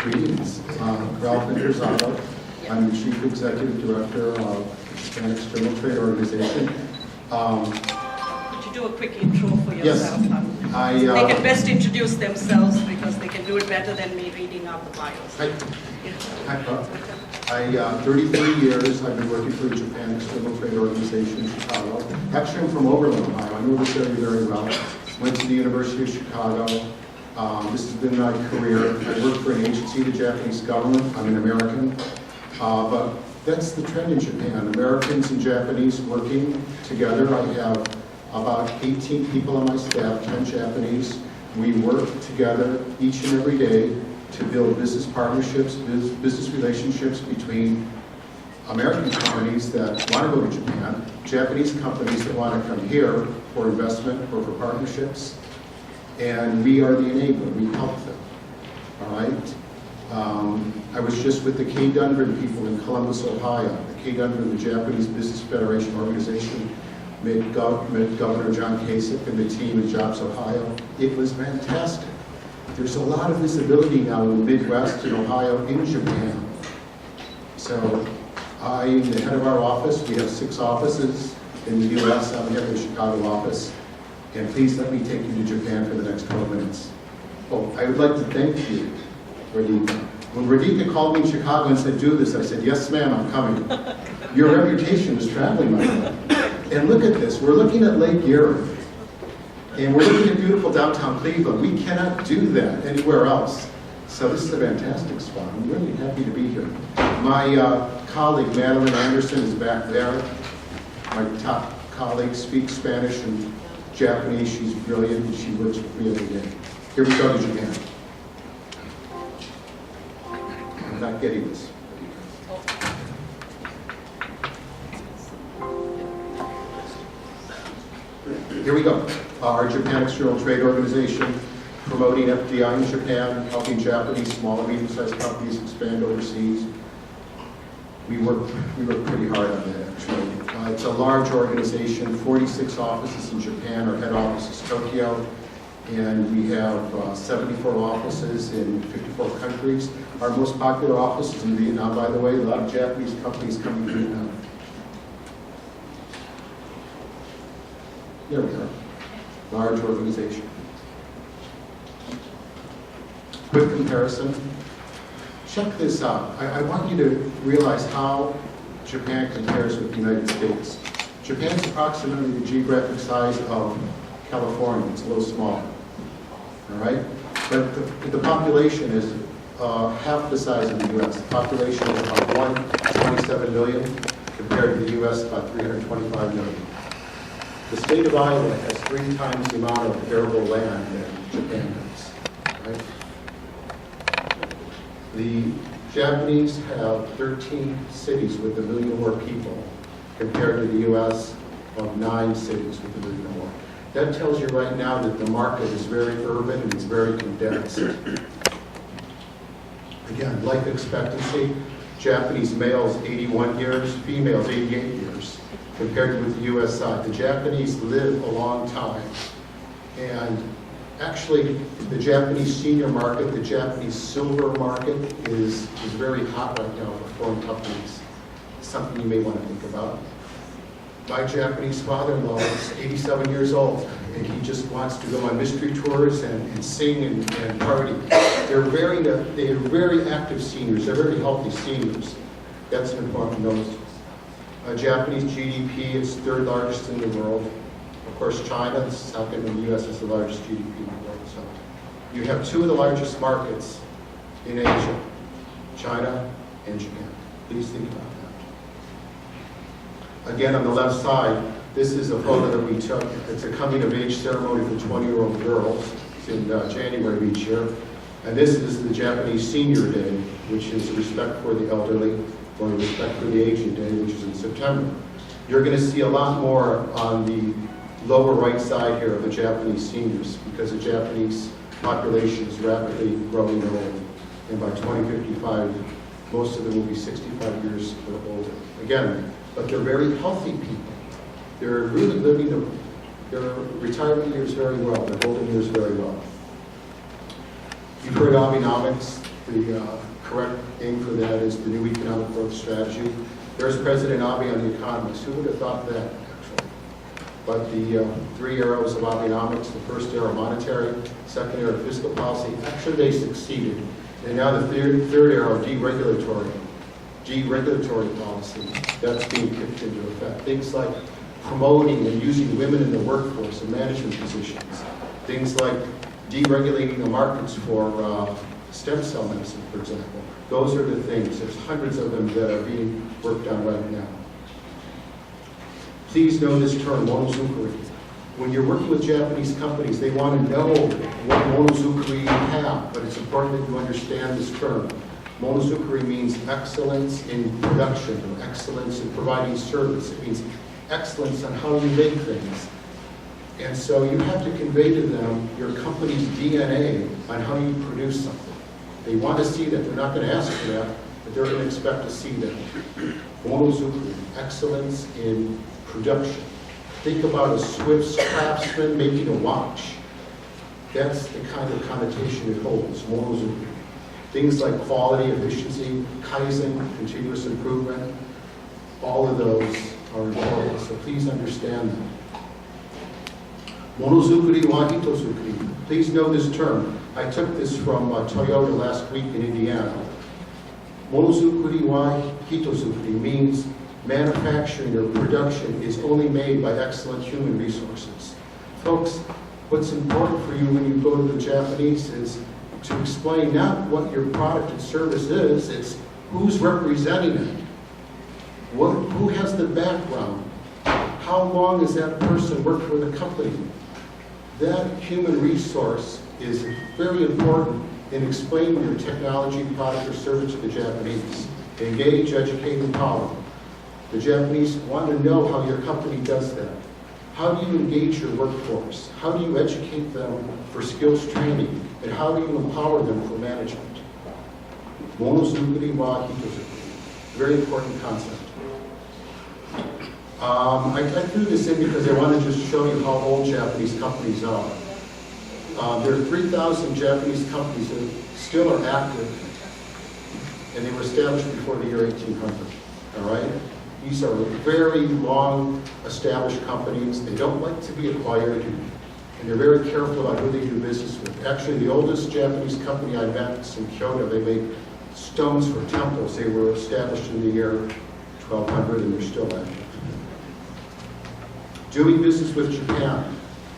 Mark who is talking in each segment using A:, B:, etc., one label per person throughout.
A: Greetings. Ralph Inforzato. I'm the Chief Executive Director of the Japan External Trade Organization.
B: Could you do a quick intro for yourself?
A: Yes.
B: They can best introduce themselves because they can do it better than me reading out the bios.
A: I 33 years I've been working for the Japan External Trade Organization in Chicago. Actually, I'm from Oberlin, Ohio. I know this area very well. Went to the University of Chicago. This has been my career. I work for an agency of the Japanese government. I'm an American. But that's the trend in Japan. Americans and Japanese working together. I have about 18 people on my staff, 10 Japanese. We work together each and every day to build business partnerships, business relationships between American companies that want to go to Japan, Japanese companies that want to come here for investment or for partnerships, and we are the enabler. We help them. All right. I was just with the K. Dundren people in Columbus, Ohio. The K. Dundren, the Japanese Business Federation organization, met Governor John Kasich and the team at Jobs Ohio. It was fantastic. There's a lot of visibility now in the Midwest and Ohio in Japan. So I am the head of our office. We have 6 offices in the U.S. I'm here in the Chicago office. And please let me take you to Japan for the next 12 minutes. Oh, I would like to thank you, Radhika. When Radhika called me in Chicago and said, do this, I said, yes, ma'am, I'm coming. Your reputation is traveling, my friend. And look at this. We're looking at Lake Erie. And we're looking at beautiful downtown Cleveland. We cannot do that anywhere else. So this is a fantastic spot. I'm really happy to be here. My colleague, Madeline Anderson, is back there. My top colleague speaks Spanish and Japanese. She's brilliant and she works with me every day. Here we go to Japan. I'm not getting this. Here we go. Our Japan External Trade Organization, promoting FDI in Japan, helping Japanese small and medium-sized companies expand overseas. We work pretty hard on that, actually. It's a large organization, 46 offices in Japan. Our head office is Tokyo, and we have 74 offices in 54 countries. Our most popular office is in Vietnam, by the way. A lot of Japanese companies come to Vietnam. There we are. Large organization. Quick comparison. Check this out. I want you to realize how Japan compares with the United States. Japan's approximately the geographic size of California. It's a little smaller. All right? But the population is half the size of the U.S. The population is about 127 million compared to the U.S. about 325 million. The state of Iowa has 3 times the amount of arable land that Japan does. Right? The Japanese have 13 cities with 1 million more people compared to the U.S. of 9 cities with 1 million more. That tells you right now that the market is very urban and it's very condensed. Again, life expectancy, Japanese males 81 years, females 88 years. Compared with the U.S. side. The Japanese live a long time. And actually, the Japanese senior market, the Japanese silver market is very hot right now for foreign companies. It's something you may want to think about. My Japanese father-in-law is 87 years old, and he just wants to go on mystery tours and sing and party. They're very active seniors. They're very healthy seniors. That's an important note. Japanese GDP is 3rd largest in the world. Of course, China is 2nd, and the U.S. is the largest GDP in the world. So you have 2 of the largest markets in Asia, China and Japan. Please think about that. Again, on the left side, this is a photo that we took. It's a coming-of-age ceremony for 20-year-old girls. It's in January of each year. And this is the Japanese Senior Day, which is respect for the elderly, or respect for the aging day, which is in September. You're going to see a lot more on the lower right side here of the Japanese seniors because the Japanese population is rapidly growing old. And by 2055, most of them will be 65 years or older. Again, but they're very healthy people. They're really living their retirement years very well, their golden years very well. You've heard Abenomics. The correct name for that is the New Economic Growth Strategy. There's President Abe on The Economist. Who would have thought that, actually? But the three arrows of Abenomics, the first arrow monetary, second arrow fiscal policy, actually they succeeded. And now the third arrow, deregulatory policy, that's being kicked into effect. Things like promoting and using women in the workforce and management positions. Things like deregulating the markets for stem cell medicine, for example. Those are the things. There's hundreds of them that are being worked on right now. Please know this term, monozukuri. When you're working with Japanese companies, they want to know what monozukuri you have, but it's important that you understand this term. Monozukuri means excellence in production, or excellence in providing service. It means excellence on how you make things. And so you have to convey to them your company's DNA on how you produce something. They want to see that. They're not going to ask for that, but they're going to expect to see that. Monozukuri, excellence in production. Think about a Swiss craftsman making a watch. That's the kind of connotation it holds, monozukuri. Things like quality, efficiency, kaizen, continuous improvement, all of those are important, so please understand that. Monozukuri wa hitozukuri. Please know this term. I took this from Toyota last week in Indiana. Monozukuri wa hitozukuri means manufacturing or production is only made by excellent human resources. Folks, what's important for you when you go to the Japanese is to explain not what your product and service is, it's who's representing it. Who has the background? How long has that person worked for the company? That human resource is very important in explaining your technology, product, or service to the Japanese. Engage, educate, empower. The Japanese want to know how your company does that. How do you engage your workforce? How do you educate them for skills training? And how do you empower them for management? Monozukuri wa hitozukuri. Very important concept. I threw this in because I want to just show you how old Japanese companies are. There are 3,000 Japanese companies that still are active, and they were established before the year 1800. All right? These are very long established companies. They don't like to be acquired, and they're very careful about who they do business with. Actually, the oldest Japanese company I met is in Kyoto. They make stones for temples. They were established in the year 1200, and they're still active. Doing business with Japan.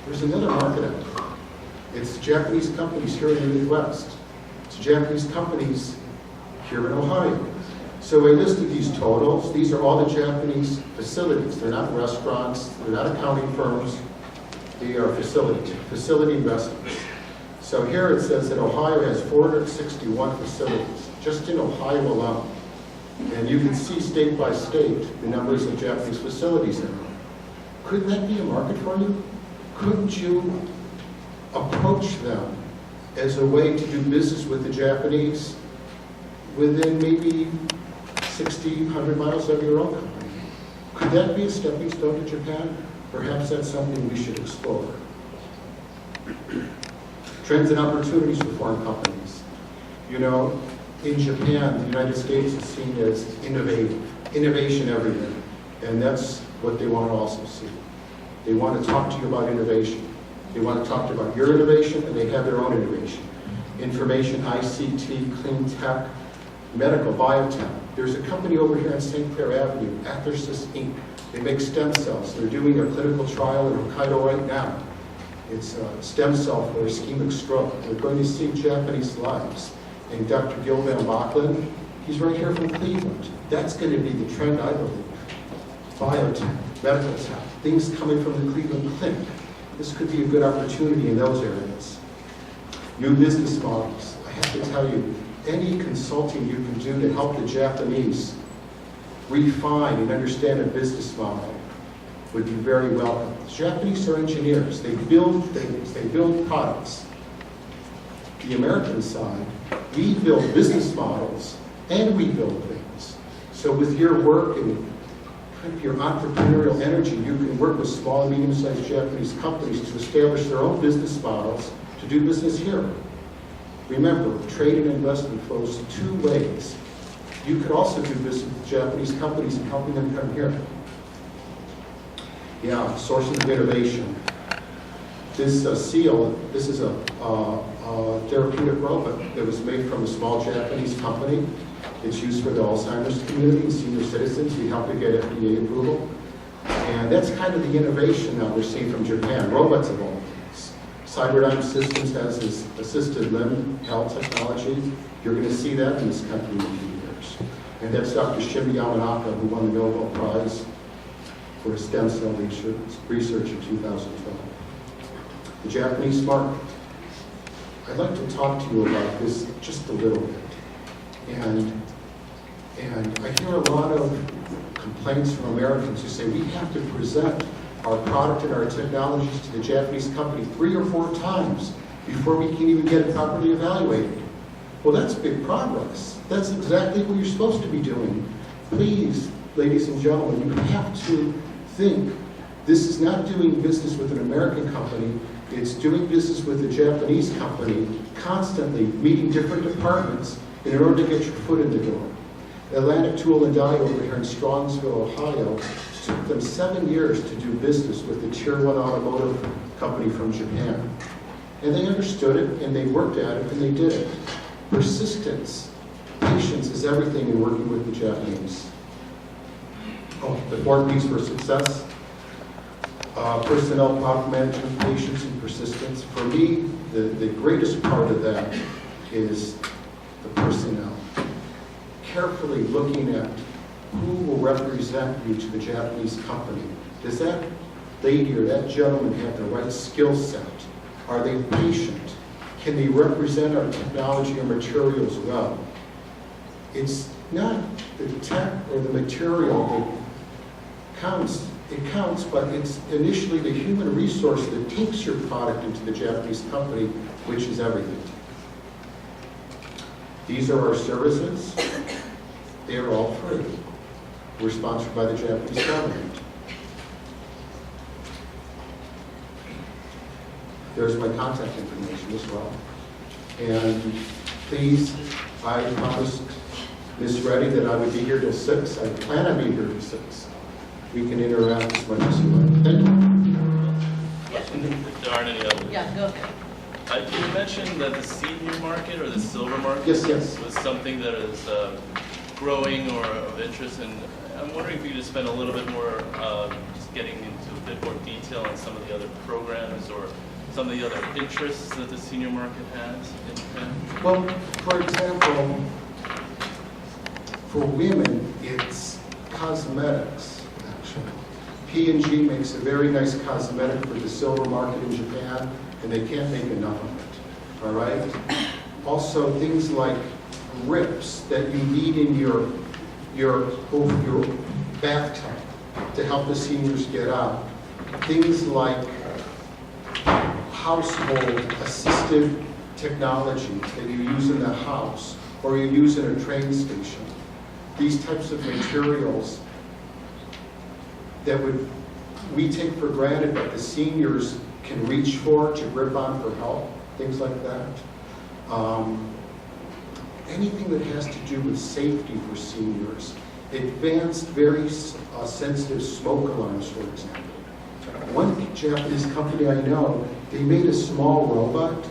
A: There's another market out there. It's Japanese companies here in the Midwest. It's Japanese companies here in Ohio. So I listed these totals. These are all the Japanese facilities. They're not restaurants. They're not accounting firms. They are facility investments. So here it says that Ohio has 461 facilities, just in Ohio alone. And you can see state by state the numbers of Japanese facilities there. Couldn't that be a market for you? Couldn't you approach them as a way to do business with the Japanese within maybe 60, 100 miles of your own company? Could that be a stepping stone to Japan? Perhaps that's something we should explore. Trends and opportunities for foreign companies. You know, in Japan, the United States is seen as innovative, innovation everywhere. And that's what they want to also see. They want to talk to you about innovation. They want to talk to you about your innovation, and they have their own innovation. Information, ICT, clean tech, medical, biotech. There's a company over here on St. Clair Avenue, Athersys Inc. They make stem cells. They're doing their clinical trial in Hokkaido right now. It's a stem cell for ischemic stroke. They're going to save Japanese lives. And Dr. Gil Van Bachlen, he's right here from Cleveland. That's going to be the trend, I believe. Biotech, medical tech, things coming from the Cleveland Clinic. This could be a good opportunity in those areas. New business models. I have to tell you, any consulting you can do to help the Japanese refine and understand a business model would be very welcome. The Japanese are engineers. They build things. They build products. The American side, we build business models and we build things. So with your work and your entrepreneurial energy, you can work with small and medium-sized Japanese companies to establish their own business models to do business here. Remember, trade and investment flows two ways. You could also do business with Japanese companies and helping them come here. Yeah, sources of innovation. This seal, this is a therapeutic robot that was made from a small Japanese company. It's used for the Alzheimer's community and senior citizens. We helped to get FDA approval. And that's kind of the innovation that we're seeing from Japan. Robots of all things. Cyberdyne Systems has this assisted limb health technology. You're going to see that in this country in a few years. And that's Dr. Shinya Yamanaka, who won the Nobel Prize for stem cell research in 2012. The Japanese market. I'd like to talk to you about this just a little bit. And I hear a lot of complaints from Americans who say we have to present our product and our technologies to the Japanese company 3 or 4 times before we can even get it properly evaluated. Well, that's big progress. That's exactly what you're supposed to be doing. Please, ladies and gentlemen, you have to think this is not doing business with an American company. It's doing business with a Japanese company, constantly meeting different departments in order to get your foot in the door. Atlantic Tool and Die over here in Strongsville, Ohio, took them 7 years to do business with a Tier 1 automotive company from Japan. And they understood it, and they worked at it, and they did it. Persistence, patience is everything in working with the Japanese. Oh, the 4 P's for success. Personnel, product management, patience, and persistence. For me, the greatest part of that is the personnel. Carefully looking at who will represent you to the Japanese company. Does that lady or that gentleman have the right skill set? Are they patient? Can they represent our technology or materials well? It's not the tech or the material that counts. It counts, but it's initially the human resource that takes your product into the Japanese company, which is everything. These are our services. They are all free. We're sponsored by the Japanese government. There's my contact information as well. And please, I promised Ms. Reddy that I would be here till 6. I plan on being here till 6. We can interact as much as you like. Thank you.
C: If there aren't any others.
B: Yeah, go ahead.
C: You mentioned that the senior market or the silver market
A: Yes.
C: was something that is growing or of interest, and I'm wondering if you could just spend a little bit more just getting into a bit more detail on some of the other programs or some of the other interests that the senior market has in Japan.
A: Well, for example, for women, it's cosmetics, actually. P&G makes a very nice cosmetic for the silver market in Japan, and they can't make enough of it, all right? Also, things like grips that you need in your bathtub to help the seniors get out. Things like household assisted technologies that you use in the house or you use in a train station. These types of materials that we take for granted that the seniors can reach for, to grip on for help, things like that. Anything that has to do with safety for seniors. Advanced, very sensitive smoke alarms, for example. One Japanese company I know, they made a small robot,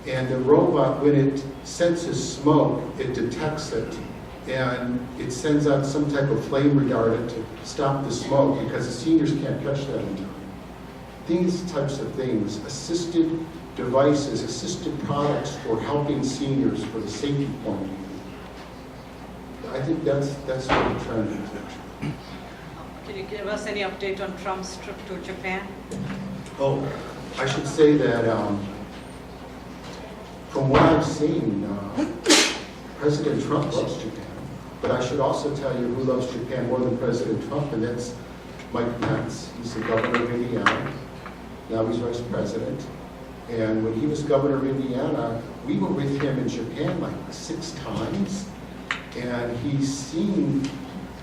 A: and the robot, when it senses smoke, it detects it, and it sends out some type of flame retardant to stop the smoke, because the seniors can't catch that in time. These types of things, assisted devices, assisted products for helping seniors for the safety point of view. I think that's what we're trying to do.
B: Can you give us any update on Trump's trip to Japan?
A: Oh, I should say that from what I've seen, President Trump loves Japan. But I should also tell you who loves Japan more than President Trump, and that's Mike Pence. He's the governor of Indiana. Now he's vice president. And when he was governor of Indiana, we were with him in Japan like 6 times. And he's seen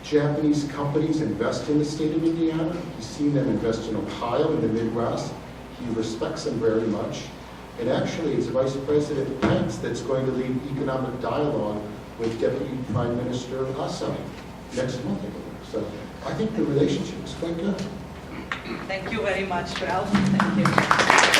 A: Japanese companies invest in the state of Indiana. He's seen them invest in Ohio, in the Midwest. He respects them very much. And actually, it's Vice President Pence that's going to lead economic dialogue with Deputy Prime Minister Assad next month, I believe. So I think the relationship is quite good.
B: Thank you very much, Ralph. Thank you.